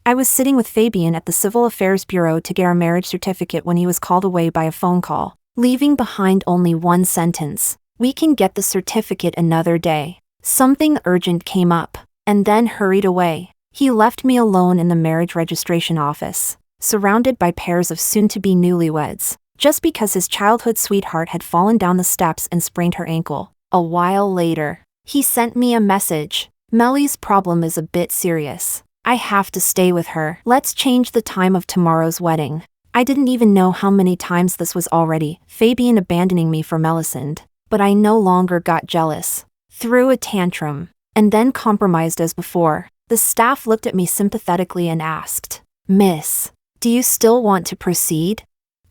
I was sitting with Fabian at the Civil Affairs Bureau to get our marriage certificate when he was called away by a phone call, leaving behind only one sentence. "We can get the certificate another day. Something urgent came up," and then hurried away. He left me alone in the marriage registration office, surrounded by pairs of soon-to-be newlyweds, just because his childhood sweetheart had fallen down the steps and sprained her ankle. A while later, he sent me a message. "Meli's problem is a bit serious. I have to stay with her. Let's change the time of tomorrow's wedding." I didn't even know how many times this was already, Fabian abandoning me for Melisande, but I no longer got jealous. Threw a tantrum, and then compromised as before. The staff looked at me sympathetically and asked, "Miss, do you still want to proceed?"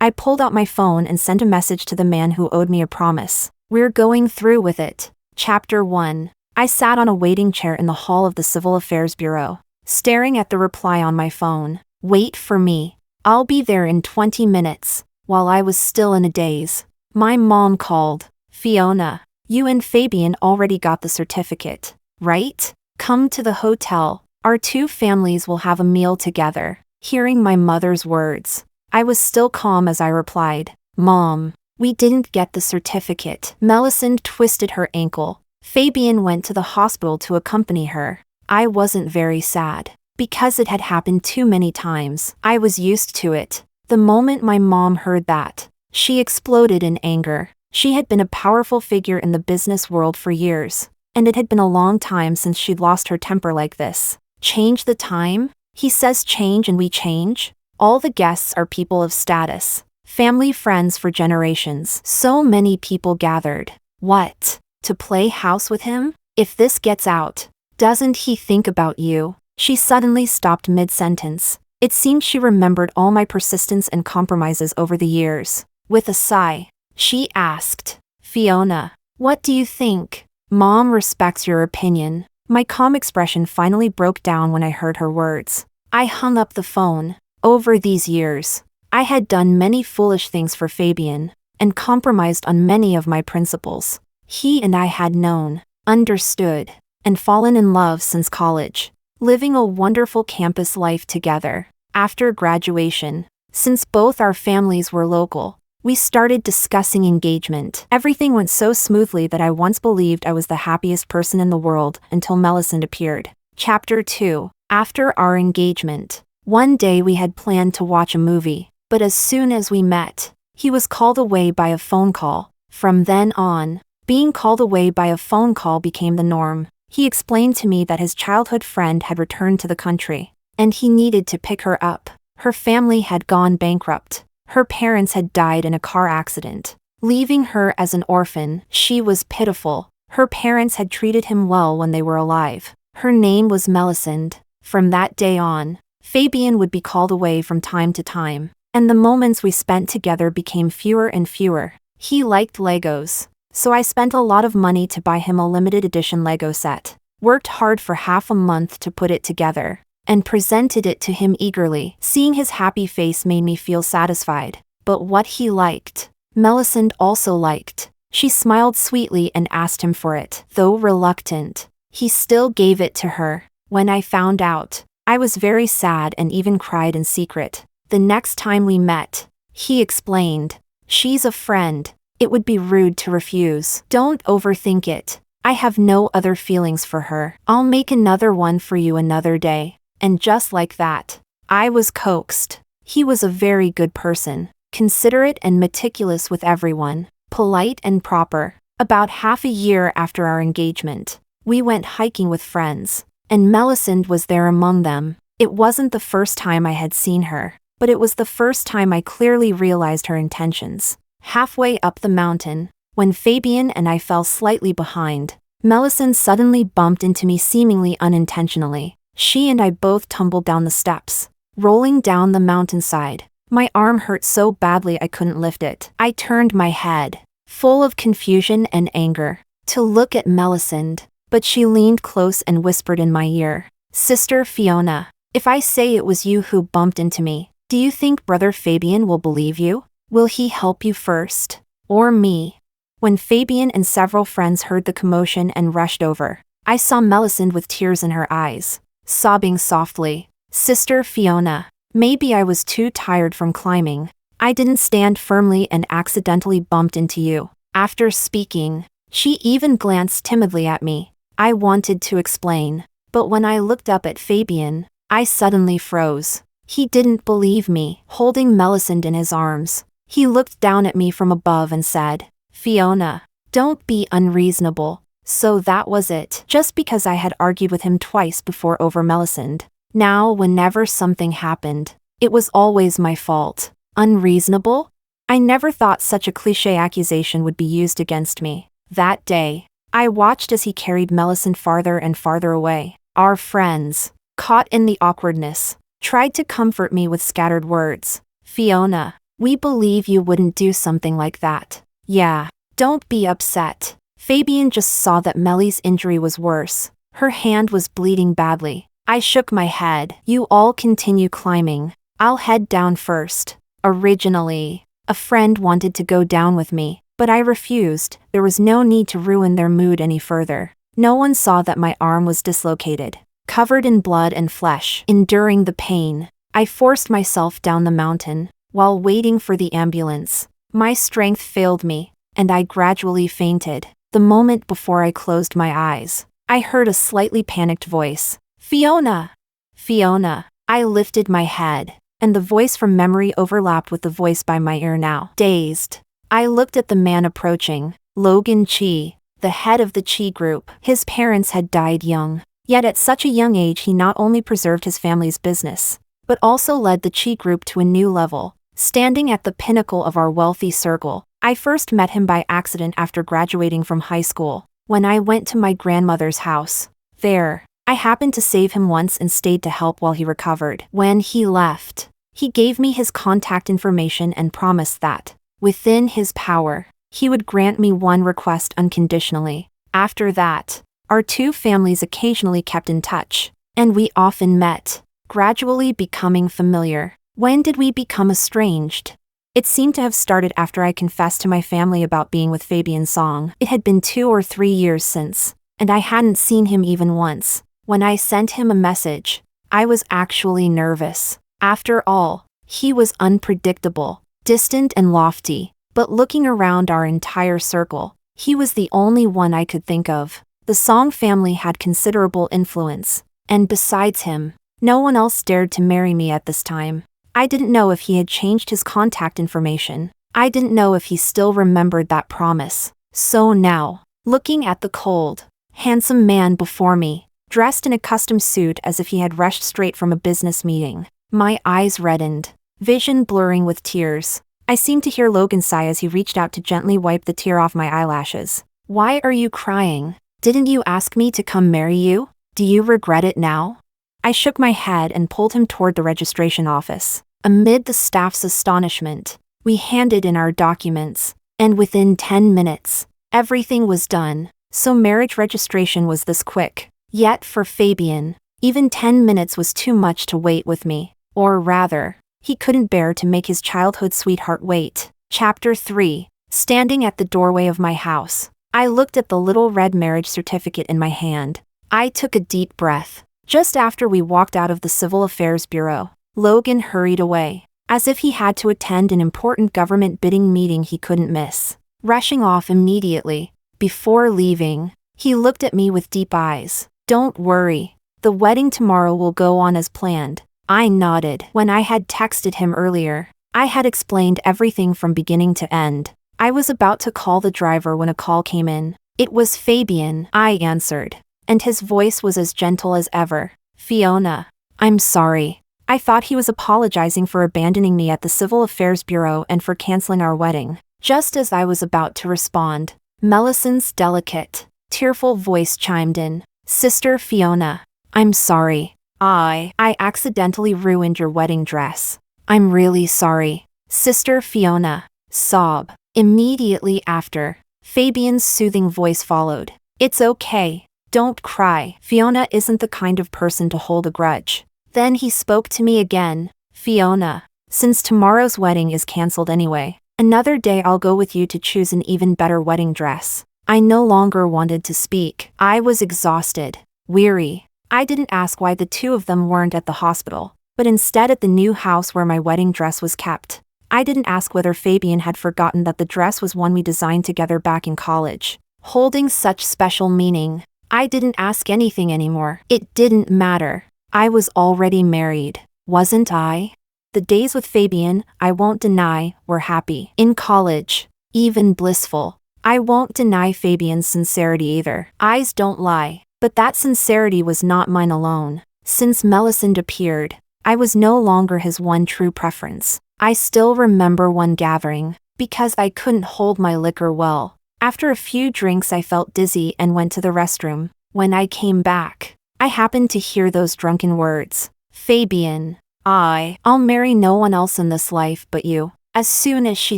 I pulled out my phone and sent a message to the man who owed me a promise. "We're going through with it." Chapter 1. I sat on a waiting chair in the hall of the Civil Affairs Bureau, staring at the reply on my phone. "Wait for me. I'll be there in 20 minutes. While I was still in a daze, my mom called. "Fiona, you and Fabian already got the certificate, right? Come to the hotel. Our two families will have a meal together." Hearing my mother's words, I was still calm as I replied, "Mom, we didn't get the certificate." Melisande twisted her ankle. Fabian went to the hospital to accompany her. I wasn't very sad, because it had happened too many times. I was used to it. The moment my mom heard that, she exploded in anger. She had been a powerful figure in the business world for years, and it had been a long time since she'd lost her temper like this. "Change the time? He says change and we change?" All the guests are people of status, family friends for generations. So many people gathered. What? To play house with him? If this gets out, doesn't he think about you? She suddenly stopped mid-sentence. It seemed she remembered all my persistence and compromises over the years. With a sigh, she asked, "Fiona, what do you think?" "Mom respects your opinion." My calm expression finally broke down when I heard her words. I hung up the phone. Over these years, I had done many foolish things for Fabian, and compromised on many of my principles. He and I had known, understood, and fallen in love since college, living a wonderful campus life together. After graduation, since both our families were local, we started discussing engagement. Everything went so smoothly that I once believed I was the happiest person in the world until Melisande appeared. Chapter 2. After our engagement, one day we had planned to watch a movie, but as soon as we met, he was called away by a phone call. From then on, being called away by a phone call became the norm. He explained to me that his childhood friend had returned to the country, and he needed to pick her up. Her family had gone bankrupt. Her parents had died in a car accident, leaving her as an orphan. She was pitiful. Her parents had treated him well when they were alive. Her name was Melisande. From that day on, Fabian would be called away from time to time, and the moments we spent together became fewer and fewer. He liked Legos, so I spent a lot of money to buy him a limited edition Lego set, worked hard for half a month to put it together, and presented it to him eagerly. Seeing his happy face made me feel satisfied. But what he liked, Melisande also liked. She smiled sweetly and asked him for it. Though reluctant, he still gave it to her. When I found out, I was very sad and even cried in secret. The next time we met, he explained, "She's a friend. It would be rude to refuse. Don't overthink it. I have no other feelings for her. I'll make another one for you another day." And just like that, I was coaxed. He was a very good person, considerate and meticulous with everyone, polite and proper. About half a year after our engagement, we went hiking with friends, and Melisande was there among them. It wasn't the first time I had seen her, but it was the first time I clearly realized her intentions. Halfway up the mountain, when Fabian and I fell slightly behind, Melisande suddenly bumped into me seemingly unintentionally. She and I both tumbled down the steps, rolling down the mountainside. My arm hurt so badly I couldn't lift it. I turned my head, full of confusion and anger, to look at Melisande, but she leaned close and whispered in my ear, "Sister Fiona, if I say it was you who bumped into me, do you think Brother Fabian will believe you? Will he help you first? Or me?" When Fabian and several friends heard the commotion and rushed over, I saw Melisande with tears in her eyes, sobbing softly. Sister Fiona. Maybe I was too tired from climbing. I didn't stand firmly and accidentally bumped into you. After speaking, she even glanced timidly at me. I wanted to explain, but when I looked up at Fabian, I suddenly froze. He didn't believe me. Holding Melisande in his arms, he looked down at me from above and said, "Fiona, don't be unreasonable." So that was it. Just because I had argued with him twice before over Melisande. Now whenever something happened, it was always my fault. Unreasonable? I never thought such a cliché accusation would be used against me. That day, I watched as he carried Melisande farther and farther away. Our friends, caught in the awkwardness, tried to comfort me with scattered words. "Fiona, we believe you wouldn't do something like that. Yeah, don't be upset." Fabian just saw that Meli's injury was worse. Her hand was bleeding badly. I shook my head. "You all continue climbing. I'll head down first." Originally, a friend wanted to go down with me, but I refused. There was no need to ruin their mood any further. No one saw that my arm was dislocated, covered in blood and flesh. Enduring the pain, I forced myself down the mountain. While waiting for the ambulance, my strength failed me, and I gradually fainted. The moment before I closed my eyes, I heard a slightly panicked voice. "Fiona! Fiona!" I lifted my head, and the voice from memory overlapped with the voice by my ear now. Dazed, I looked at the man approaching, Logan Chi, the head of the Chi group. His parents had died young, yet at such a young age he not only preserved his family's business, but also led the Chi group to a new level, standing at the pinnacle of our wealthy circle. I first met him by accident after graduating from high school, when I went to my grandmother's house. There, I happened to save him once and stayed to help while he recovered. When he left, he gave me his contact information and promised that, within his power, he would grant me one request unconditionally. After that, our two families occasionally kept in touch, and we often met, gradually becoming familiar. When did we become estranged? It seemed to have started after I confessed to my family about being with Fabian's song. It had been 2 or 3 years since, and I hadn't seen him even once. When I sent him a message, I was actually nervous. After all, he was unpredictable, distant and lofty, but looking around our entire circle, he was the only one I could think of. The Song family had considerable influence, and besides him, no one else dared to marry me at this time. I didn't know if he had changed his contact information. I didn't know if he still remembered that promise. So now, looking at the cold, handsome man before me, dressed in a custom suit as if he had rushed straight from a business meeting, my eyes reddened, vision blurring with tears. I seemed to hear Logan sigh as he reached out to gently wipe the tear off my eyelashes. "Why are you crying? Didn't you ask me to come marry you? Do you regret it now?" I shook my head and pulled him toward the registration office. Amid the staff's astonishment, we handed in our documents, and within 10 minutes, everything was done. So marriage registration was this quick. Yet for Fabian, even 10 minutes was too much to wait with me. Or rather, he couldn't bear to make his childhood sweetheart wait. Chapter 3. Standing at the doorway of my house, I looked at the little red marriage certificate in my hand. I took a deep breath. Just after we walked out of the Civil Affairs Bureau, Logan hurried away, as if he had to attend an important government bidding meeting he couldn't miss. Rushing off immediately, before leaving, he looked at me with deep eyes. "Don't worry, the wedding tomorrow will go on as planned." I nodded. When I had texted him earlier, I had explained everything from beginning to end. I was about to call the driver when a call came in. It was Fabian. I answered, and his voice was as gentle as ever. "Fiona, I'm sorry. I thought he was apologizing for abandoning me at the Civil Affairs Bureau and for canceling our wedding." Just as I was about to respond, Melisande's delicate, tearful voice chimed in. "Sister Fiona, I'm sorry. I accidentally ruined your wedding dress. I'm really sorry." Sister Fiona, sob. Immediately after, Fabian's soothing voice followed. "It's okay. Don't cry. Fiona isn't the kind of person to hold a grudge." Then he spoke to me again. "Fiona, since tomorrow's wedding is cancelled anyway, another day I'll go with you to choose an even better wedding dress." I no longer wanted to speak. I was exhausted, weary, I didn't ask why the two of them weren't at the hospital, but instead at the new house where my wedding dress was kept. I didn't ask whether Fabian had forgotten that the dress was one we designed together back in college, holding such special meaning. I didn't ask anything anymore. It didn't matter. I was already married, wasn't I? The days with Fabian, I won't deny, were happy. In college, even blissful. I won't deny Fabian's sincerity either. Eyes don't lie. But that sincerity was not mine alone. Since Melisande appeared, I was no longer his one true preference. I still remember one gathering, because I couldn't hold my liquor well. After a few drinks I felt dizzy and went to the restroom. When I came back, I happened to hear those drunken words. Fabian, I'll marry no one else in this life but you. As soon as she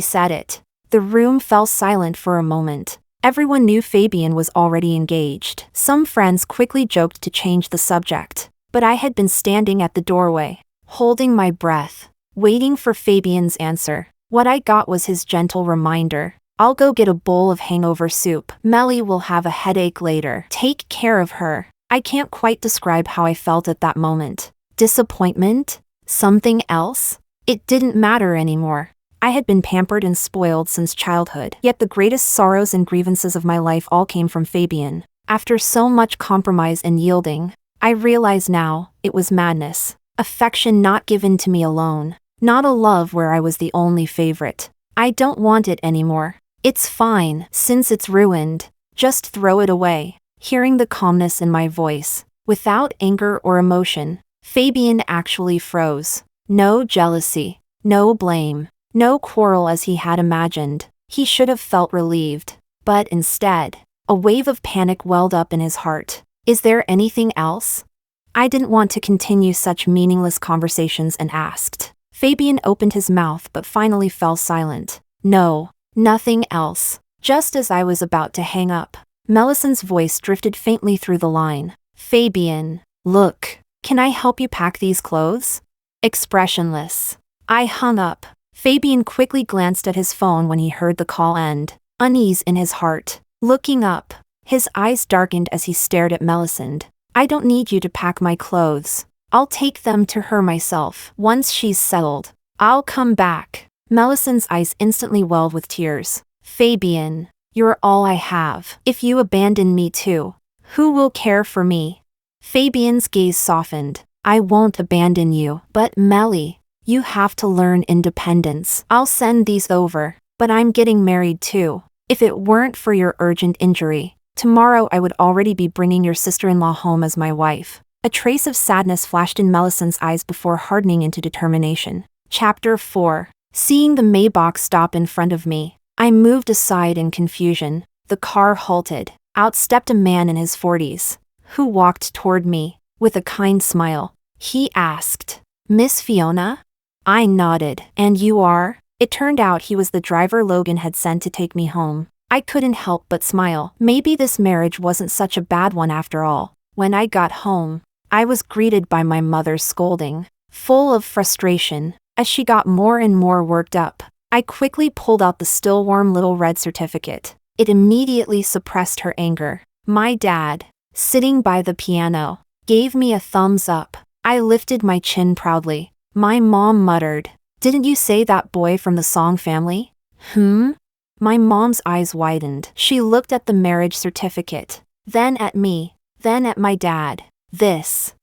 said it, the room fell silent for a moment. Everyone knew Fabian was already engaged. Some friends quickly joked to change the subject, but I had been standing at the doorway, holding my breath, waiting for Fabian's answer. What I got was his gentle reminder. I'll go get a bowl of hangover soup. Meli will have a headache later. Take care of her. I can't quite describe how I felt at that moment. Disappointment? Something else? It didn't matter anymore. I had been pampered and spoiled since childhood, yet the greatest sorrows and grievances of my life all came from Fabian. After so much compromise and yielding, I realize now, it was madness. Affection not given to me alone. Not a love where I was the only favorite. I don't want it anymore. It's fine, since it's ruined. Just throw it away. Hearing the calmness in my voice, without anger or emotion, Fabian actually froze. No jealousy, no blame. No quarrel as he had imagined. He should have felt relieved. But instead, a wave of panic welled up in his heart. Is there anything else? I didn't want to continue such meaningless conversations and asked. Fabian opened his mouth but finally fell silent. No, nothing else. Just as I was about to hang up, Melisande's voice drifted faintly through the line. Fabian, look, can I help you pack these clothes? Expressionless. I hung up. Fabian quickly glanced at his phone when he heard the call end, unease in his heart. Looking up, his eyes darkened as he stared at Melisande. I don't need you to pack my clothes. I'll take them to her myself. Once she's settled, I'll come back. Melisande's eyes instantly welled with tears. Fabian, you're all I have. If you abandon me too, who will care for me? Fabian's gaze softened. I won't abandon you. But Meli, you have to learn independence. I'll send these over, but I'm getting married too. If it weren't for your urgent injury, tomorrow I would already be bringing your sister-in-law home as my wife. A trace of sadness flashed in Melisande's eyes before hardening into determination. Chapter 4. Seeing the Maybach stop in front of me, I moved aside in confusion. The car halted. Out stepped a man in his 40s, who walked toward me, with a kind smile. He asked, Miss Fiona? I nodded. And you are? It turned out he was the driver Logan had sent to take me home. I couldn't help but smile. Maybe this marriage wasn't such a bad one after all. When I got home, I was greeted by my mother's scolding, full of frustration. As she got more and more worked up, I quickly pulled out the still warm little red certificate. It immediately suppressed her anger. My dad, sitting by the piano, gave me a thumbs up. I lifted my chin proudly. My mom muttered, Didn't you say that boy from the Song family? My mom's eyes widened. She looked at the marriage certificate, then at me, then at my dad. This.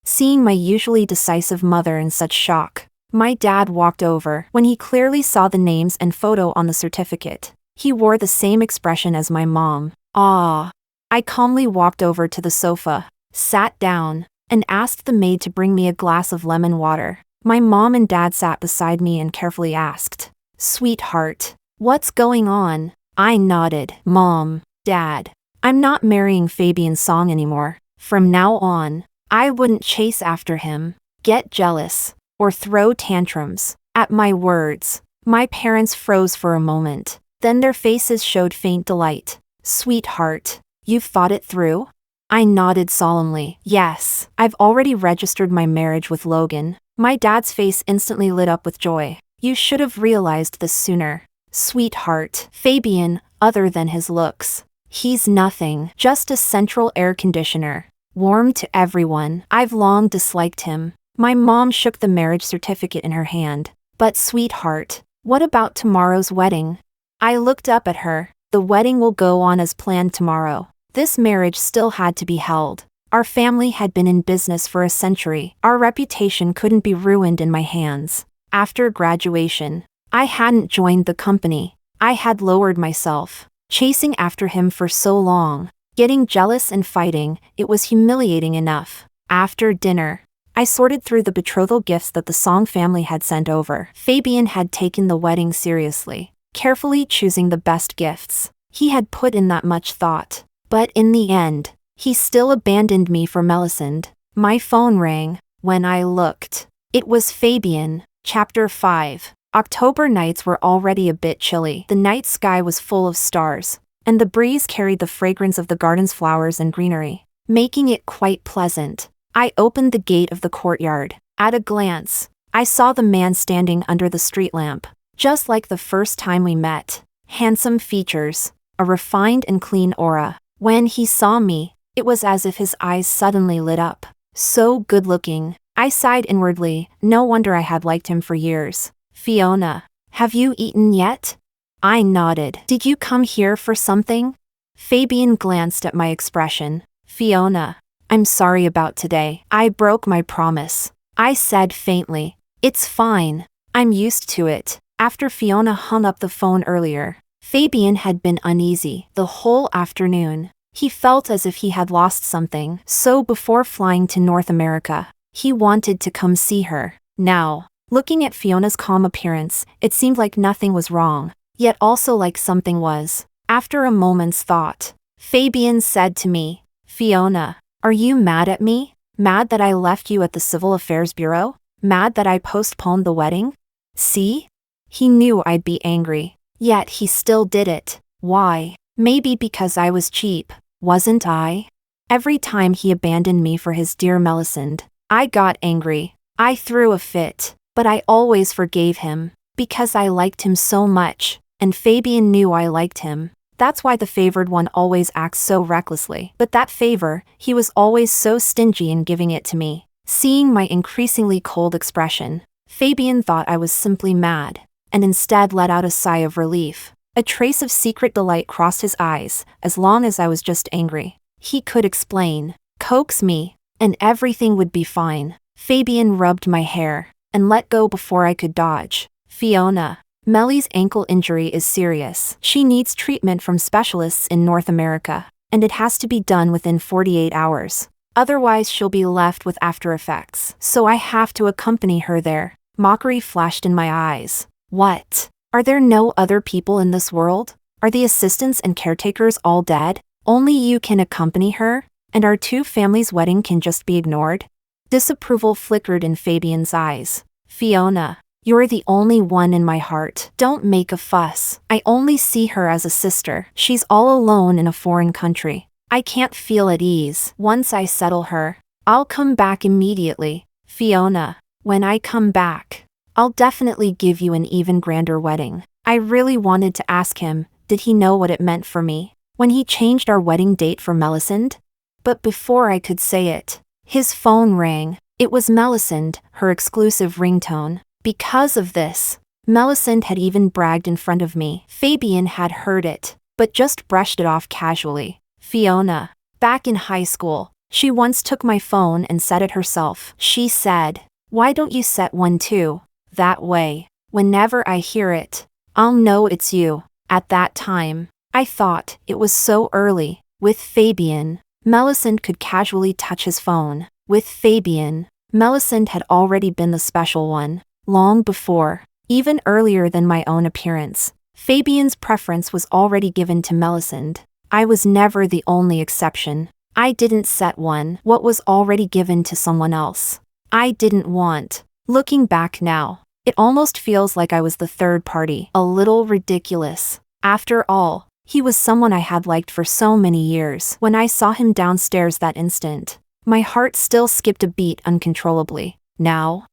Seeing my usually decisive mother in such shock, my dad walked over. When he clearly saw the names and photo on the certificate, he wore the same expression as my mom. Ah. I calmly walked over to the sofa, sat down, and asked the maid to bring me a glass of lemon water. My mom and dad sat beside me and carefully asked, Sweetheart, what's going on? I nodded. Mom, Dad, I'm not marrying Fabian Song anymore. From now on, I wouldn't chase after him, get jealous, or throw tantrums. At my words, my parents froze for a moment. Then their faces showed faint delight. Sweetheart, you've thought it through? I nodded solemnly. Yes, I've already registered my marriage with Logan. My dad's face instantly lit up with joy. You should have realized this sooner. Sweetheart, Fabian, other than his looks, He's nothing, just a central air conditioner. Warm to everyone. I've long disliked him. My mom shook the marriage certificate in her hand. But sweetheart, what about tomorrow's wedding? I looked up at her. The wedding will go on as planned tomorrow. This marriage still had to be held. Our family had been in business for a century. Our reputation couldn't be ruined in my hands. After graduation, I hadn't joined the company. I had lowered myself, chasing after him for so long. Getting jealous and fighting, it was humiliating enough. After dinner, I sorted through the betrothal gifts that the Song family had sent over. Fabian had taken the wedding seriously, carefully choosing the best gifts. He had put in that much thought. But in the end, he still abandoned me for Melisande. My phone rang. When I looked, it was Fabian. Chapter 5. October nights were already a bit chilly. The night sky was full of stars, and the breeze carried the fragrance of the garden's flowers and greenery, making it quite pleasant. I opened the gate of the courtyard. At a glance, I saw the man standing under the street lamp, just like the first time we met. Handsome features, a refined and clean aura. When he saw me, it was as if his eyes suddenly lit up. So good-looking. I sighed inwardly. No wonder I had liked him for years. Fiona, have you eaten yet? I nodded. Did you come here for something? Fabian glanced at my expression. Fiona, I'm sorry about today. I broke my promise. I said faintly. It's fine. I'm used to it. After Fiona hung up the phone earlier, Fabian had been uneasy the whole afternoon. He felt as if he had lost something, so before flying to North America, he wanted to come see her. Now, looking at Fiona's calm appearance, it seemed like nothing was wrong, yet also like something was. After a moment's thought, Fabian said to me, Fiona, are you mad at me? Mad that I left you at the Civil Affairs Bureau? Mad that I postponed the wedding? See? He knew I'd be angry, yet he still did it. Why? Maybe because I was cheap, wasn't I? Every time he abandoned me for his dear Melisande, I got angry. I threw a fit, but I always forgave him, because I liked him so much, and Fabian knew I liked him. That's why the favored one always acts so recklessly. But that favor, he was always so stingy in giving it to me. Seeing my increasingly cold expression, Fabian thought I was simply mad, and instead let out a sigh of relief. A trace of secret delight crossed his eyes. As long as I was just angry, he could explain, coax me, and everything would be fine. Fabian rubbed my hair, and let go before I could dodge. Fiona, Meli's ankle injury is serious. She needs treatment from specialists in North America, and it has to be done within 48 hours. Otherwise she'll be left with after effects. So I have to accompany her there. Mockery flashed in my eyes. What? Are there no other people in this world? Are the assistants and caretakers all dead? Only you can accompany her? And our two families' wedding can just be ignored? Disapproval flickered in Fabian's eyes. Fiona, you're the only one in my heart. Don't make a fuss. I only see her as a sister. She's all alone in a foreign country. I can't feel at ease. Once I settle her, I'll come back immediately. Fiona, when I come back, I'll definitely give you an even grander wedding. I really wanted to ask him, did he know what it meant for me when he changed our wedding date for Melisande? But before I could say it, his phone rang. It was Melisande, her exclusive ringtone. Because of this, Melisande had even bragged in front of me. Fabian had heard it, but just brushed it off casually. Fiona, back in high school, she once took my phone and set it herself. She said, why don't you set one too? That way, whenever I hear it, I'll know it's you. At that time, I thought it was so early. With Fabian, Melisande could casually touch his phone. With Fabian, Melisande had already been the special one. Long before, even earlier than my own appearance, Fabian's preference was already given to Melisande. I was never the only exception. I didn't set one what was already given to someone else. I didn't want. Looking back now, it almost feels like I was the third party. A little ridiculous. After all, he was someone I had liked for so many years. When I saw him downstairs that instant, my heart still skipped a beat uncontrollably. Now,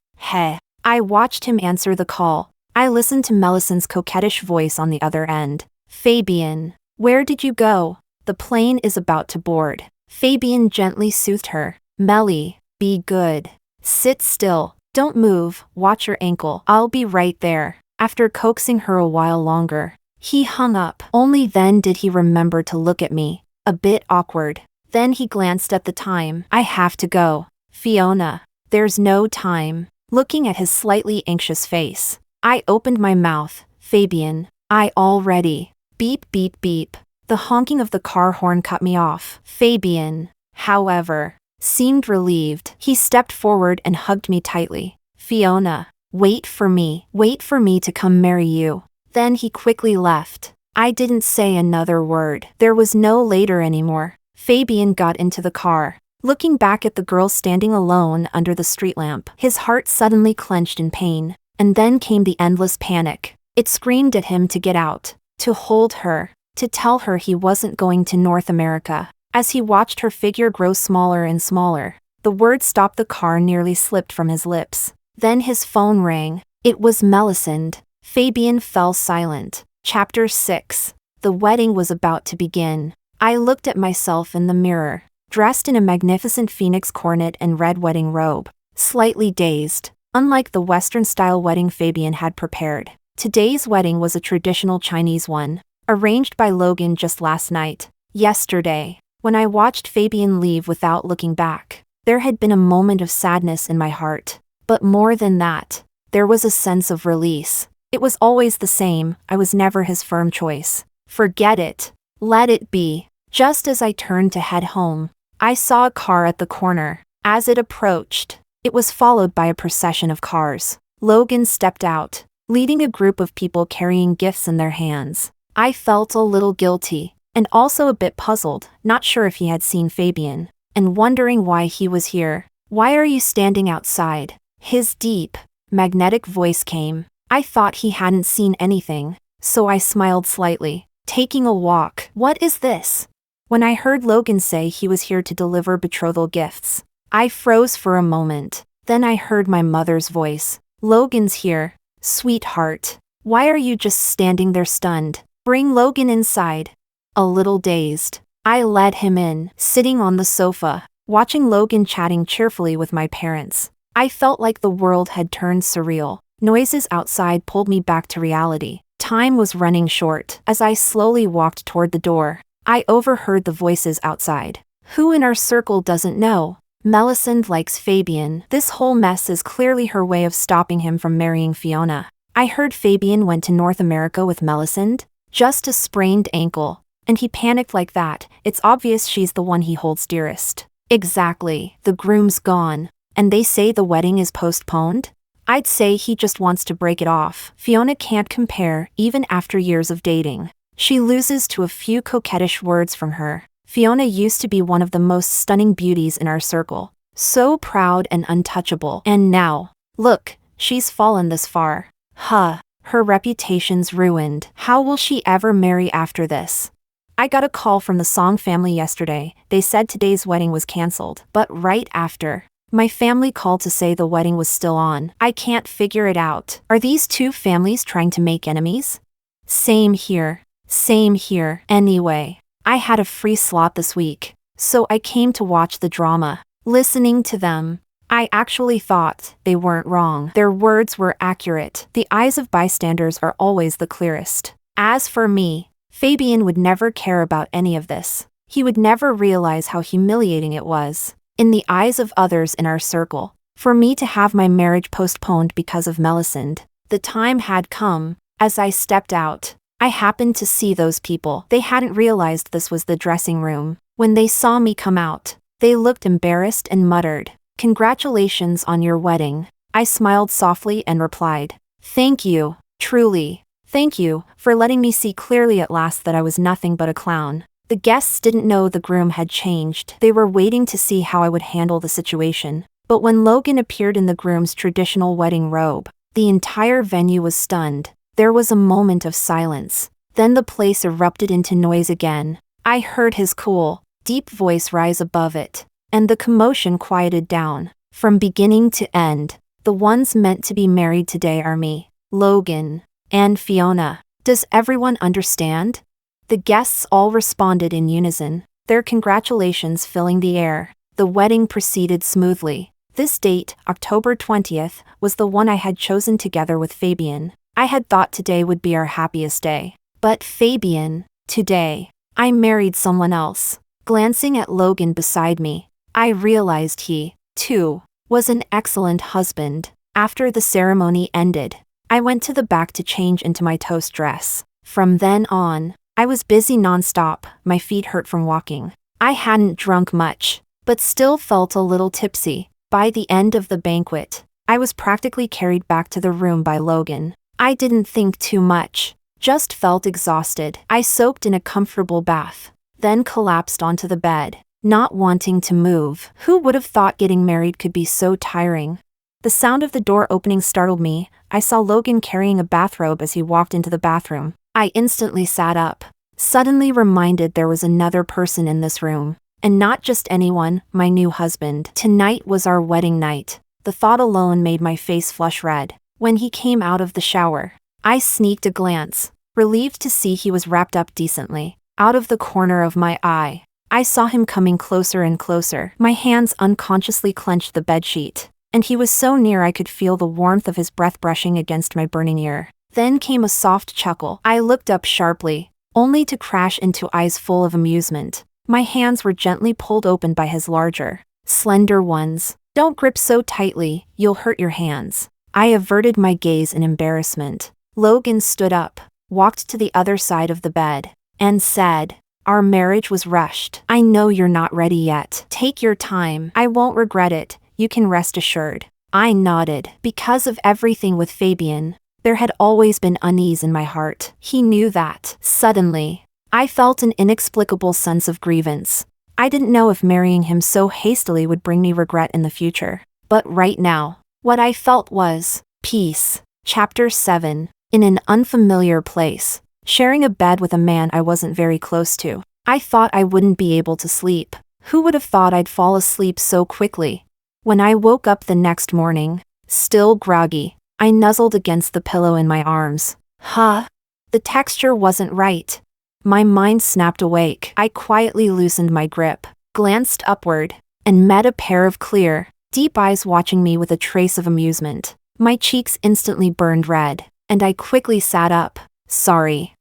I watched him answer the call. I listened to Melisande's coquettish voice on the other end. Fabian, where did you go? The plane is about to board. Fabian gently soothed her. Meli, be good. Sit still. Don't move, watch your ankle. I'll be right there. After coaxing her a while longer, he hung up. Only then did he remember to look at me. A bit awkward. Then he glanced at the time. I have to go. Fiona. There's no time. Looking at his slightly anxious face, I opened my mouth. Fabian. I already. Beep beep beep. The honking of the car horn cut me off. Fabian, however, seemed relieved. He stepped forward and hugged me tightly. Fiona, wait for me to come marry you. Then he quickly left. I didn't say another word. There was no later anymore. Fabian got into the car. Looking back at the girl standing alone under the street lamp, his heart suddenly clenched in pain. And then came the endless panic. It screamed at him to get out, to hold her, to tell her he wasn't going to North America. As he watched her figure grow smaller and smaller, the word "stop the car" nearly slipped from his lips. Then his phone rang. It was Melisande. Fabian fell silent. Chapter 6. The wedding was about to begin. I looked at myself in the mirror, dressed in a magnificent phoenix coronet and red wedding robe, slightly dazed. Unlike the Western-style wedding Fabian had prepared, today's wedding was a traditional Chinese one, arranged by Logan just last night. Yesterday, when I watched Fabian leave without looking back, there had been a moment of sadness in my heart. But more than that, there was a sense of release. It was always the same. I was never his firm choice. Forget it. Let it be. Just as I turned to head home, I saw a car at the corner. As it approached, it was followed by a procession of cars. Logan stepped out, leading a group of people carrying gifts in their hands. I felt a little guilty, and also a bit puzzled, not sure if he had seen Fabian, and wondering why he was here. Why are you standing outside? His deep, magnetic voice came. I thought he hadn't seen anything, so I smiled slightly. Taking a walk. What is this? When I heard Logan say he was here to deliver betrothal gifts, I froze for a moment. Then I heard my mother's voice. Logan's here. Sweetheart. Why are you just standing there stunned? Bring Logan inside. A little dazed, I led him in, sitting on the sofa, watching Logan chatting cheerfully with my parents. I felt like the world had turned surreal. Noises outside pulled me back to reality. Time was running short. As I slowly walked toward the door, I overheard the voices outside. Who in our circle doesn't know? Melisande likes Fabian. This whole mess is clearly her way of stopping him from marrying Fiona. I heard Fabian went to North America with Melisande. Just a sprained ankle. And he panicked like that. It's obvious she's the one he holds dearest. Exactly. The groom's gone. And they say the wedding is postponed? I'd say he just wants to break it off. Fiona can't compare, even after years of dating. She loses to a few coquettish words from her. Fiona used to be one of the most stunning beauties in our circle. So proud and untouchable. And now, look, she's fallen this far. Huh. Her reputation's ruined. How will she ever marry after this? I got a call from the Song family yesterday. They said today's wedding was cancelled. But right after, my family called to say the wedding was still on. I can't figure it out. Are these two families trying to make enemies? Same here. Same here. Anyway, I had a free slot this week, so I came to watch the drama. Listening to them, I actually thought they weren't wrong. Their words were accurate. The eyes of bystanders are always the clearest. As for me, Fabian would never care about any of this. He would never realize how humiliating it was, in the eyes of others in our circle, for me to have my marriage postponed because of Melisande. The time had come. As I stepped out, I happened to see those people. They hadn't realized this was the dressing room. When they saw me come out, they looked embarrassed and muttered, "Congratulations on your wedding." I smiled softly and replied, "Thank you, truly. Thank you, for letting me see clearly at last that I was nothing but a clown." The guests didn't know the groom had changed. They were waiting to see how I would handle the situation. But when Logan appeared in the groom's traditional wedding robe, the entire venue was stunned. There was a moment of silence. Then the place erupted into noise again. I heard his cool, deep voice rise above it, and the commotion quieted down. From beginning to end, the ones meant to be married today are me, Logan, and Fiona. Does everyone understand? The guests all responded in unison, their congratulations filling the air. The wedding proceeded smoothly. This date, October 20th, was the one I had chosen together with Fabian. I had thought today would be our happiest day. But Fabian, today, I married someone else. Glancing at Logan beside me, I realized he, too, was an excellent husband. After the ceremony ended, I went to the back to change into my toast dress. From then on, I was busy nonstop, my feet hurt from walking. I hadn't drunk much, but still felt a little tipsy. By the end of the banquet, I was practically carried back to the room by Logan. I didn't think too much, just felt exhausted. I soaked in a comfortable bath, then collapsed onto the bed, not wanting to move. Who would have thought getting married could be so tiring? The sound of the door opening startled me. I saw Logan carrying a bathrobe as he walked into the bathroom. I instantly sat up, suddenly reminded there was another person in this room. And not just anyone, my new husband. Tonight was our wedding night. The thought alone made my face flush red. When he came out of the shower, I sneaked a glance, relieved to see he was wrapped up decently. Out of the corner of my eye, I saw him coming closer and closer. My hands unconsciously clenched the bedsheet, and he was so near I could feel the warmth of his breath brushing against my burning ear. Then came a soft chuckle. I looked up sharply, only to crash into eyes full of amusement. My hands were gently pulled open by his larger, slender ones. Don't grip so tightly, you'll hurt your hands. I averted my gaze in embarrassment. Logan stood up, walked to the other side of the bed, and said, "Our marriage was rushed. I know you're not ready yet. Take your time. I won't regret it, you can rest assured." I nodded. Because of everything with Fabian, there had always been unease in my heart. He knew that. Suddenly, I felt an inexplicable sense of grievance. I didn't know if marrying him so hastily would bring me regret in the future. But right now, what I felt was peace. Chapter 7. In an unfamiliar place, sharing a bed with a man I wasn't very close to. I thought I wouldn't be able to sleep. Who would have thought I'd fall asleep so quickly? When I woke up the next morning, still groggy, I nuzzled against the pillow in my arms. The texture wasn't right. My mind snapped awake. I quietly loosened my grip, glanced upward, and met a pair of clear, deep eyes watching me with a trace of amusement. My cheeks instantly burned red, and I quickly sat up. Sorry.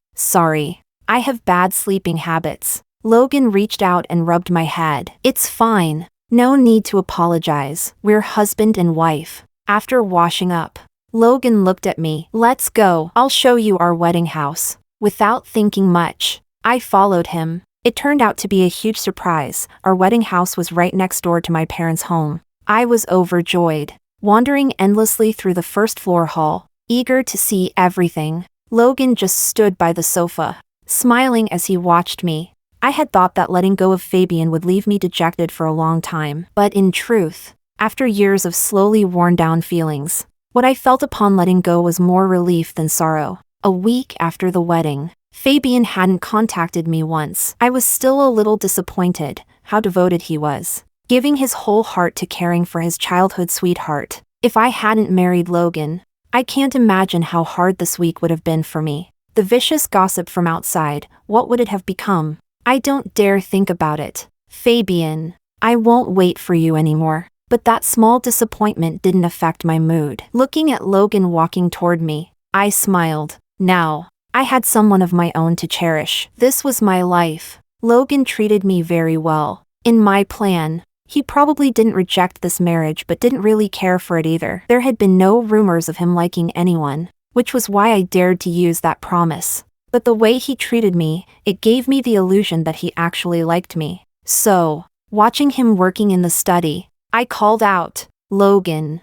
I have bad sleeping habits. Logan reached out and rubbed my head. It's fine. No need to apologize. We're husband and wife. After washing up, Logan looked at me. Let's go. I'll show you our wedding house. Without thinking much, I followed him. It turned out to be a huge surprise. Our wedding house was right next door to my parents' home. I was overjoyed, wandering endlessly through the first floor hall, eager to see everything. Logan just stood by the sofa, smiling as he watched me. I had thought that letting go of Fabian would leave me dejected for a long time. But in truth, after years of slowly worn down feelings, what I felt upon letting go was more relief than sorrow. A week after the wedding, Fabian hadn't contacted me once. I was still a little disappointed how devoted he was, giving his whole heart to caring for his childhood sweetheart. If I hadn't married Logan, I can't imagine how hard this week would have been for me. The vicious gossip from outside, what would it have become? I don't dare think about it. Fabian, I won't wait for you anymore. But that small disappointment didn't affect my mood. Looking at Logan walking toward me, I smiled. Now, I had someone of my own to cherish. This was my life. Logan treated me very well. In my plan, he probably didn't reject this marriage but didn't really care for it either. There had been no rumors of him liking anyone, which was why I dared to use that promise. But the way he treated me, it gave me the illusion that he actually liked me. So, watching him working in the study, I called out, "Logan,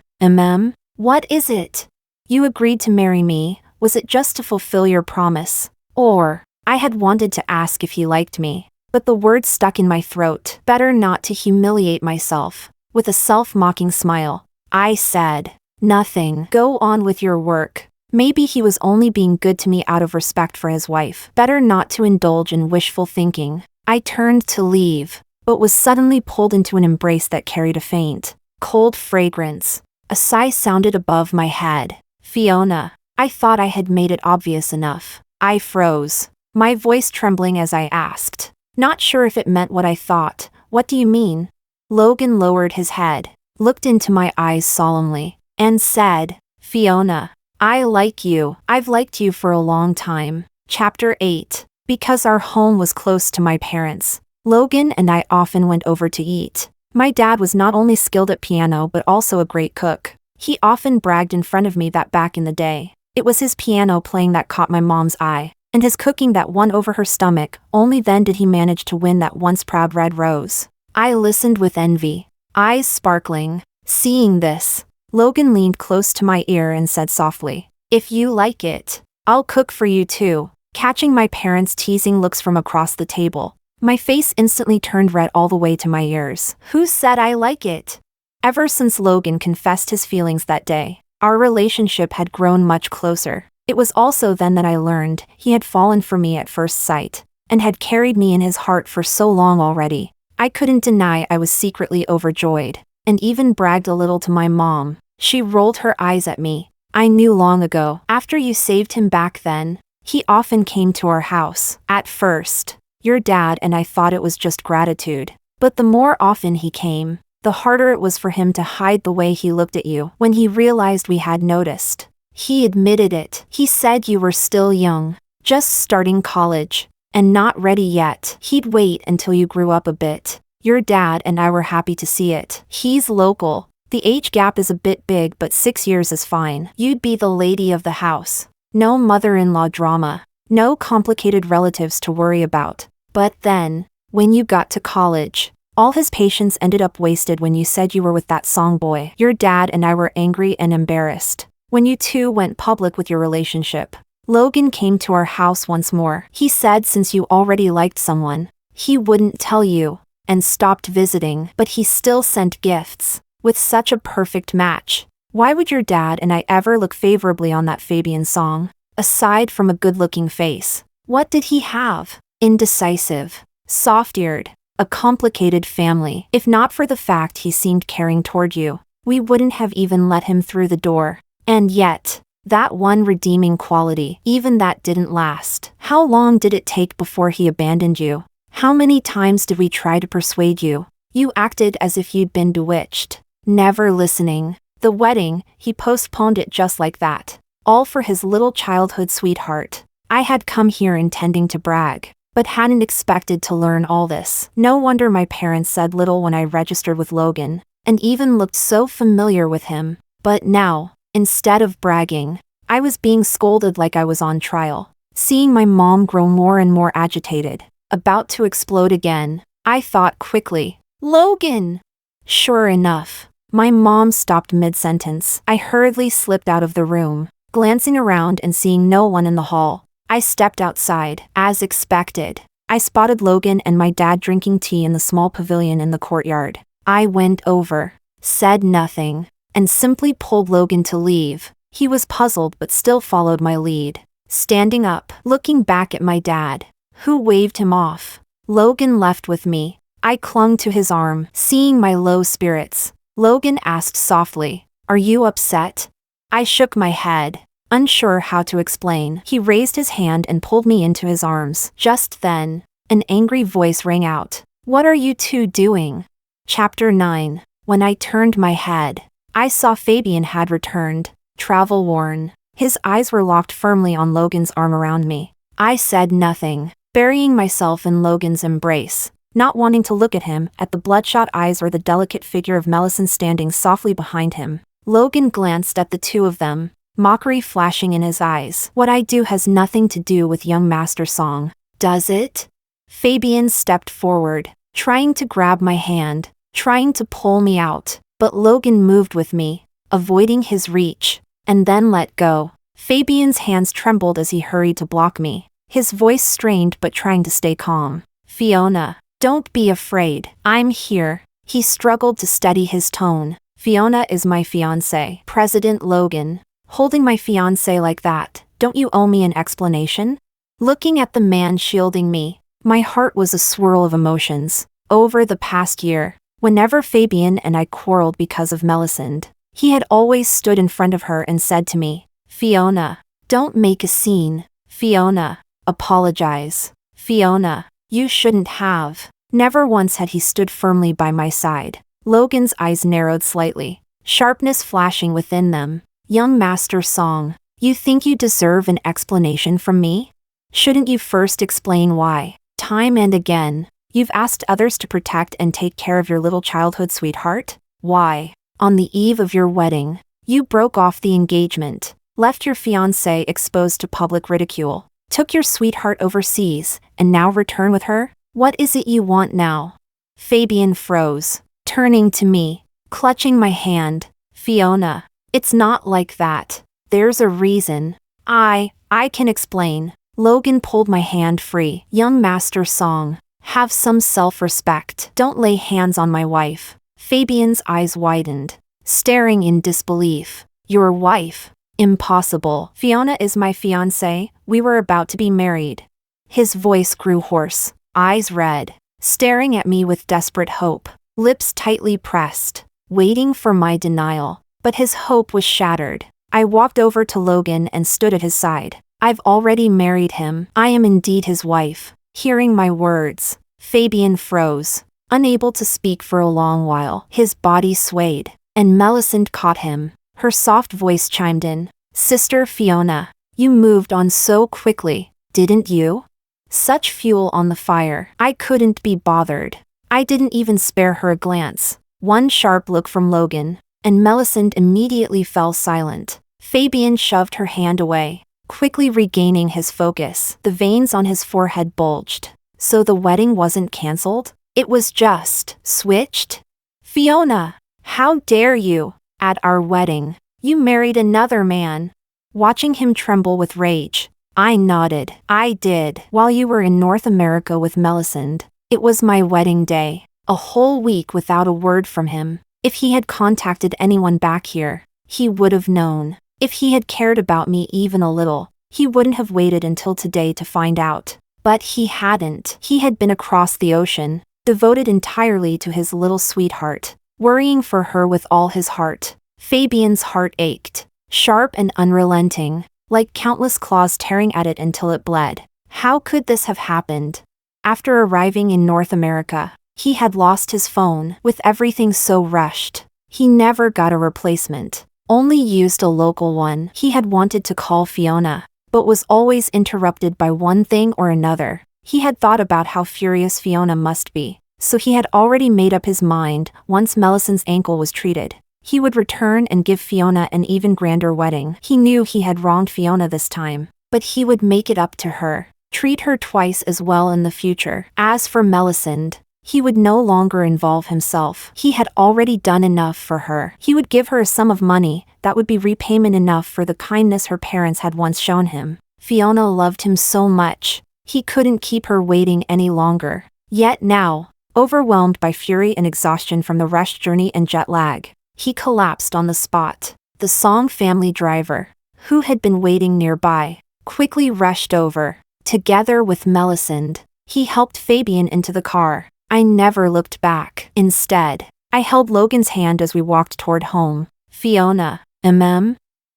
what is it? You agreed to marry me, was it just to fulfill your promise? Or, I had wanted to ask if he liked me, but the words stuck in my throat. Better not to humiliate myself." With a self-mocking smile, I said, "Nothing. Go on with your work." Maybe he was only being good to me out of respect for his wife. Better not to indulge in wishful thinking. I turned to leave, but was suddenly pulled into an embrace that carried a faint, cold fragrance. A sigh sounded above my head. "Fiona." I thought I had made it obvious enough. I froze. my voice trembling as I asked. Not sure if it meant what I thought. What do you mean? Logan lowered his head, looked into my eyes solemnly, and said, Fiona, I like you. I've liked you for a long time. Chapter 8. Because our home was close to my parents, Logan and I often went over to eat. My dad was not only skilled at piano but also a great cook. He often bragged in front of me that back in the day, it was his piano playing that caught my mom's eye, and his cooking that won over her stomach. Only then did he manage to win that once proud red rose. I listened with envy, eyes sparkling. Seeing this, Logan leaned close to my ear and said softly, if you like it, I'll cook for you too. Catching my parents' teasing looks from across the table, my face instantly turned red all the way to my ears. Who said I like it? Ever since Logan confessed his feelings that day, our relationship had grown much closer. It was also then that I learned he had fallen for me at first sight, and had carried me in his heart for so long already. I couldn't deny I was secretly overjoyed, and even bragged a little to my mom. She rolled her eyes at me. I knew long ago, after you saved him back then. He often came to our house. At first, your dad and I thought it was just gratitude. But the more often he came, the harder it was for him to hide the way he looked at you when he realized we had noticed. He admitted it. He said you were still young, just starting college, and not ready yet. He'd wait until you grew up a bit. Your dad and I were happy to see it. He's local. The age gap is a bit big, but 6 years is fine. You'd be the lady of the house. No mother-in-law drama. No complicated relatives to worry about. But then, when you got to college, all his patience ended up wasted when you said you were with that song boy. Your dad and I were angry and embarrassed when you two went public with your relationship. Logan came to our house once more. He said since you already liked someone, he wouldn't tell you, and stopped visiting. But he still sent gifts, with such a perfect match. Why would your dad and I ever look favorably on that Fabian song? Aside from a good-looking face, what did he have? Indecisive, soft-eared, a complicated family. If not for the fact he seemed caring toward you, we wouldn't have even let him through the door. And yet, that one redeeming quality, even that didn't last. How long did it take before he abandoned you? How many times did we try to persuade you? You acted as if you'd been bewitched, never listening. The wedding, he postponed it just like that. All for his little childhood sweetheart. I had come here intending to brag, but hadn't expected to learn all this. No wonder my parents said little when I registered with Logan, and even looked so familiar with him. But now, instead of bragging, I was being scolded like I was on trial. Seeing my mom grow more and more agitated, about to explode again, I thought quickly, Logan! Sure enough, my mom stopped mid-sentence. I hurriedly slipped out of the room, glancing around and seeing no one in the hall. I stepped outside. As expected, I spotted Logan and my dad drinking tea in the small pavilion in the courtyard. I went over, said nothing, and simply pulled Logan to leave. He was puzzled but still followed my lead, standing up, looking back at my dad, who waved him off. Logan left with me. I clung to his arm, seeing my low spirits. Logan asked softly, "Are you upset?" I shook my head, unsure how to explain. He raised his hand and pulled me into his arms. Just then, an angry voice rang out. "What are you two doing?" Chapter 9. When I turned my head, I saw Fabian had returned, travel-worn. His eyes were locked firmly on Logan's arm around me. I said nothing, burying myself in Logan's embrace, not wanting to look at him, at the bloodshot eyes or the delicate figure of Melisande standing softly behind him. Logan glanced at the two of them, mockery flashing in his eyes. "What I do has nothing to do with young Master Song, does it?" Fabian stepped forward, trying to grab my hand, trying to pull me out, but Logan moved with me, avoiding his reach, and then let go. Fabian's hands trembled as he hurried to block me, his voice strained but trying to stay calm. "Fiona, don't be afraid, I'm here." He struggled to steady his tone. "Fiona is my fiancé." President Logan, holding my fiancé like that, don't you owe me an explanation? Looking at the man shielding me, my heart was a swirl of emotions. Over the past year, whenever Fabian and I quarreled because of Melisande, he had always stood in front of her and said to me, "Fiona, don't make a scene. Fiona, apologize. Fiona, you shouldn't have. Never once had he stood firmly by my side. Logan's eyes narrowed slightly, sharpness flashing within them. Young Master Song, you think you deserve an explanation from me? Shouldn't you first explain why? Time and again, you've asked others to protect and take care of your little childhood sweetheart? Why? On the eve of your wedding, you broke off the engagement, left your fiancé exposed to public ridicule, took your sweetheart overseas, and now return with her? What is it you want now? Fabian froze, turning to me, clutching my hand. Fiona, it's not like that. There's a reason. I can explain. Logan pulled my hand free. Young Master Song, have some self-respect. Don't lay hands on my wife. Fabian's eyes widened, staring in disbelief. Your wife? Impossible. Fiona is my fiancé. We were about to be married. His voice grew hoarse, eyes red, staring at me with desperate hope, lips tightly pressed, waiting for my denial. But his hope was shattered. I walked over to Logan and stood at his side. I've already married him. I am indeed his wife. Hearing my words, Fabian froze, unable to speak for a long while. His body swayed, and Melisande caught him. Her soft voice chimed in. Sister Fiona, you moved on so quickly, didn't you? Such fuel on the fire. I couldn't be bothered. I didn't even spare her a glance. One sharp look from Logan, and Melisande immediately fell silent. Fabian shoved her hand away, quickly regaining his focus. The veins on his forehead bulged. So the wedding wasn't cancelled? It was just switched? Fiona, how dare you? At our wedding, you married another man. Watching him tremble with rage, I nodded. I did. While you were in North America with Melisande, it was my wedding day. A whole week without a word from him. If he had contacted anyone back here, he would have known. If he had cared about me even a little, he wouldn't have waited until today to find out. But he hadn't. He had been across the ocean, devoted entirely to his little sweetheart, worrying for her with all his heart. Fabian's heart ached, sharp and unrelenting, like countless claws tearing at it until it bled. How could this have happened? After arriving in North America, he had lost his phone. With everything so rushed, he never got a replacement, only used a local one. He had wanted to call Fiona, but was always interrupted by one thing or another. He had thought about how furious Fiona must be, so he had already made up his mind. Once Melisande's ankle was treated, he would return and give Fiona an even grander wedding. He knew he had wronged Fiona this time, but he would make it up to her, treat her twice as well in the future. As for Melisande, he would no longer involve himself. He had already done enough for her. He would give her a sum of money that would be repayment enough for the kindness her parents had once shown him. Fiona loved him so much, he couldn't keep her waiting any longer. Yet now, overwhelmed by fury and exhaustion from the rushed journey and jet lag, he collapsed on the spot. The Song family driver, who had been waiting nearby, quickly rushed over. Together with Melisande, he helped Fabian into the car. I never looked back. Instead, I held Logan's hand as we walked toward home. Fiona,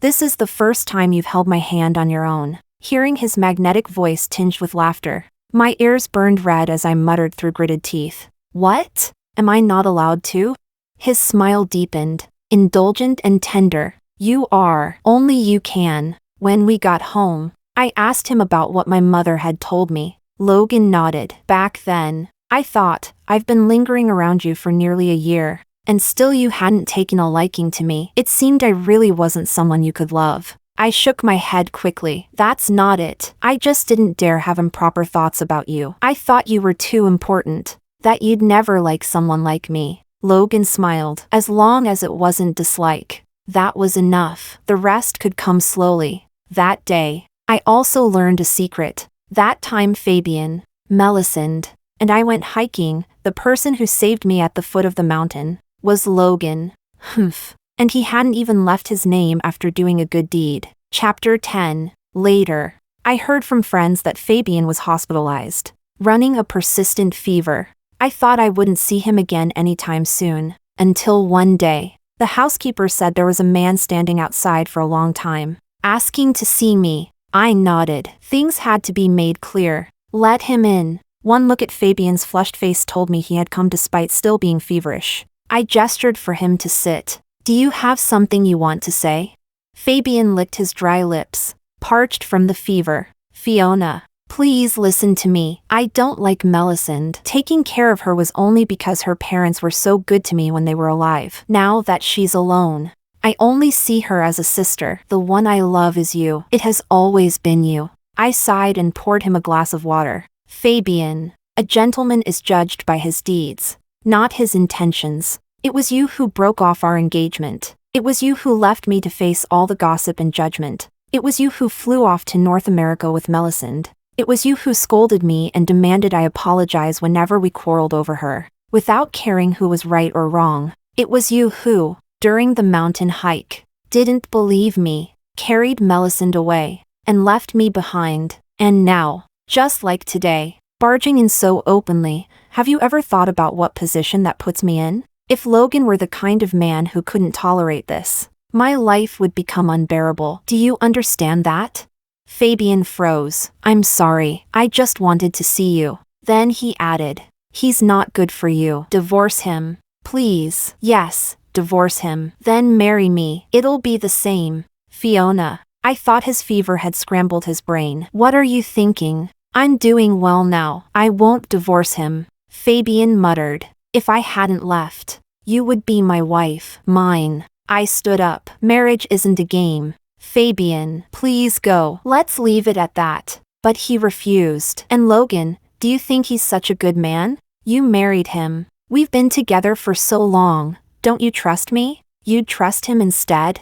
this is the first time you've held my hand on your own. Hearing his magnetic voice tinged with laughter, my ears burned red as I muttered through gritted teeth. What? Am I not allowed to? His smile deepened, indulgent and tender. You are. Only you can. When we got home, I asked him about what my mother had told me. Logan nodded. Back then, I thought, I've been lingering around you for nearly a year, and still you hadn't taken a liking to me. It seemed I really wasn't someone you could love. I shook my head quickly. That's not it. I just didn't dare have improper thoughts about you. I thought you were too important, that you'd never like someone like me. Logan smiled. As long as it wasn't dislike, that was enough. The rest could come slowly. That day, I also learned a secret. That time Fabian, Melisande, and I went hiking. The person who saved me at the foot of the mountain was Logan. Humph. And he hadn't even left his name after doing a good deed. Chapter 10. Later, I heard from friends that Fabian was hospitalized, running a persistent fever. I thought I wouldn't see him again anytime soon, until one day, the housekeeper said there was a man standing outside for a long time, asking to see me. I nodded. Things had to be made clear. Let him in. One look at Fabian's flushed face told me he had come despite still being feverish. I gestured for him to sit. Do you have something you want to say? Fabian licked his dry lips, parched from the fever. Fiona, please listen to me. I don't like Melisande. Taking care of her was only because her parents were so good to me when they were alive. Now that she's alone, I only see her as a sister. The one I love is you. It has always been you. I sighed and poured him a glass of water. Fabian, a gentleman is judged by his deeds, not his intentions. It was you who broke off our engagement. It was you who left me to face all the gossip and judgment. It was you who flew off to North America with Melisande. It was you who scolded me and demanded I apologize whenever we quarreled over her, without caring who was right or wrong. It was you who, during the mountain hike, didn't believe me, carried Melisande away, and left me behind. And now, just like today, barging in so openly, have you ever thought about what position that puts me in? If Logan were the kind of man who couldn't tolerate this, my life would become unbearable. Do you understand that? Fabian froze. I'm sorry, I just wanted to see you. Then he added, he's not good for you. Divorce him. Please. Yes, divorce him. Then marry me. It'll be the same. Fiona. I thought his fever had scrambled his brain. What are you thinking? I'm doing well now. I won't divorce him. Fabian muttered. If I hadn't left, you would be my wife. Mine. I stood up. Marriage isn't a game. Fabian, please go. Let's leave it at that. But he refused. And Logan, do you think he's such a good man? You married him. We've been together for so long. Don't you trust me? You'd trust him instead?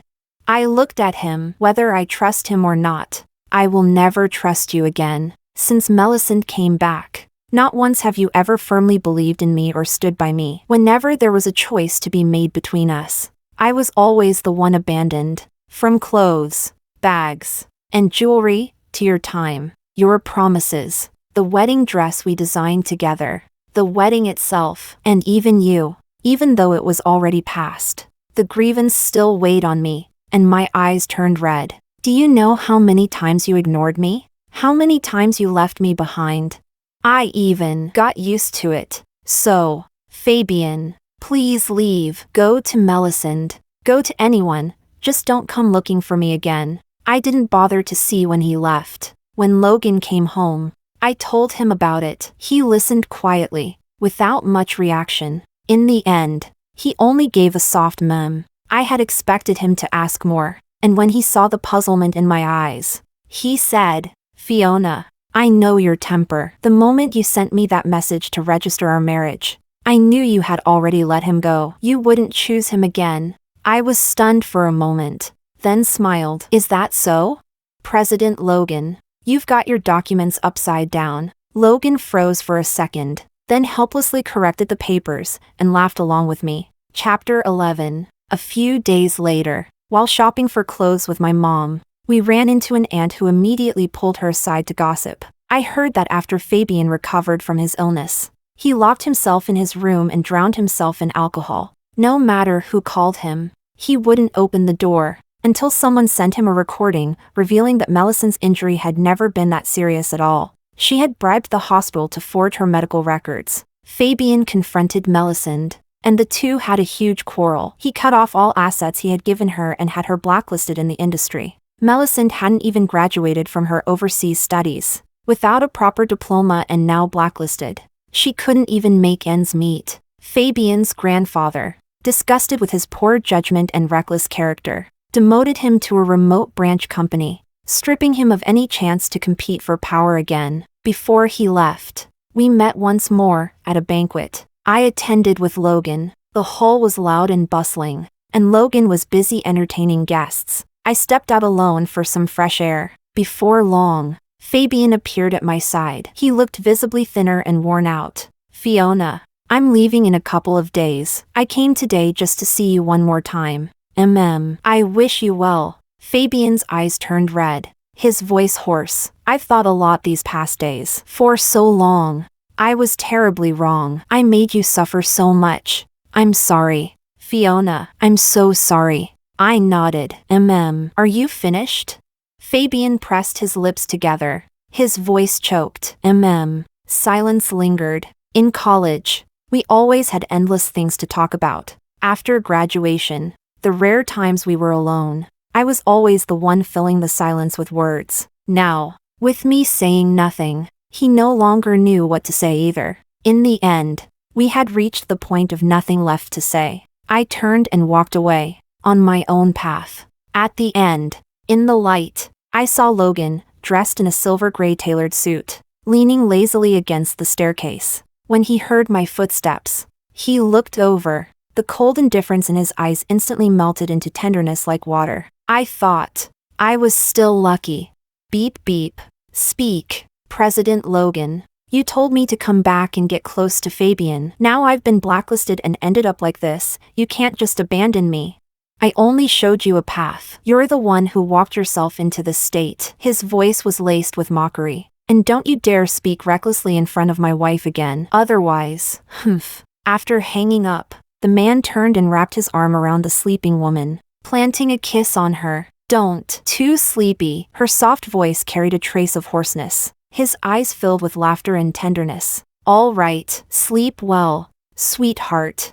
I looked at him. Whether I trust him or not, I will never trust you again. Since Melisande came back, not once have you ever firmly believed in me or stood by me. Whenever there was a choice to be made between us, I was always the one abandoned. From clothes, bags, and jewelry, to your time, your promises, the wedding dress we designed together, the wedding itself, and even you, even though it was already past. The grievance still weighed on me, and my eyes turned red. Do you know how many times you ignored me? How many times you left me behind? I even got used to it. So, Fabian, please leave. Go to Melisande. Go to anyone. Just don't come looking for me again. I didn't bother to see when he left. When Logan came home, I told him about it. He listened quietly, without much reaction. In the end, he only gave a soft mem. I had expected him to ask more, and when he saw the puzzlement in my eyes, he said, Fiona, I know your temper. The moment you sent me that message to register our marriage, I knew you had already let him go. You wouldn't choose him again. I was stunned for a moment, then smiled. Is that so? President Logan, you've got your documents upside down. Logan froze for a second, then helplessly corrected the papers and laughed along with me. Chapter 11. A few days later, while shopping for clothes with my mom, we ran into an aunt who immediately pulled her aside to gossip. I heard that after Fabian recovered from his illness, he locked himself in his room and drowned himself in alcohol. No matter who called him, he wouldn't open the door, until someone sent him a recording revealing that Melisande's injury had never been that serious at all. She had bribed the hospital to forge her medical records. Fabian confronted Melisande, and the two had a huge quarrel. He cut off all assets he had given her and had her blacklisted in the industry. Melisande hadn't even graduated from her overseas studies, without a proper diploma and now blacklisted. She couldn't even make ends meet. Fabian's grandfather, disgusted with his poor judgment and reckless character, demoted him to a remote branch company, stripping him of any chance to compete for power again. Before he left, we met once more at a banquet. I attended with Logan. The hall was loud and bustling, and Logan was busy entertaining guests. I stepped out alone for some fresh air. Before long, Fabian appeared at my side. He looked visibly thinner and worn out. Fiona, I'm leaving in a couple of days. I came today just to see you one more time. I wish you well. Fabian's eyes turned red, his voice hoarse. I've thought a lot these past days. For so long. I was terribly wrong. I made you suffer so much. I'm sorry. Fiona, I'm so sorry. I nodded. Are you finished? Fabian pressed his lips together. His voice choked. Silence lingered. In college, we always had endless things to talk about. After graduation, the rare times we were alone, I was always the one filling the silence with words. Now, with me saying nothing, he no longer knew what to say either. In the end, we had reached the point of nothing left to say. I turned and walked away, on my own path. At the end, in the light, I saw Logan, dressed in a silver-gray tailored suit, leaning lazily against the staircase. When he heard my footsteps, he looked over. The cold indifference in his eyes instantly melted into tenderness like water. I thought I was still lucky. Beep beep. Speak, President Logan. You told me to come back and get close to Fabian. Now I've been blacklisted and ended up like this. You can't just abandon me. I only showed you a path. You're the one who walked yourself into this state. His voice was laced with mockery. And don't you dare speak recklessly in front of my wife again. Otherwise, After hanging up, the man turned and wrapped his arm around the sleeping woman, planting a kiss on her. Don't. Too sleepy. Her soft voice carried a trace of hoarseness. His eyes filled with laughter and tenderness. All right, sleep well, sweetheart.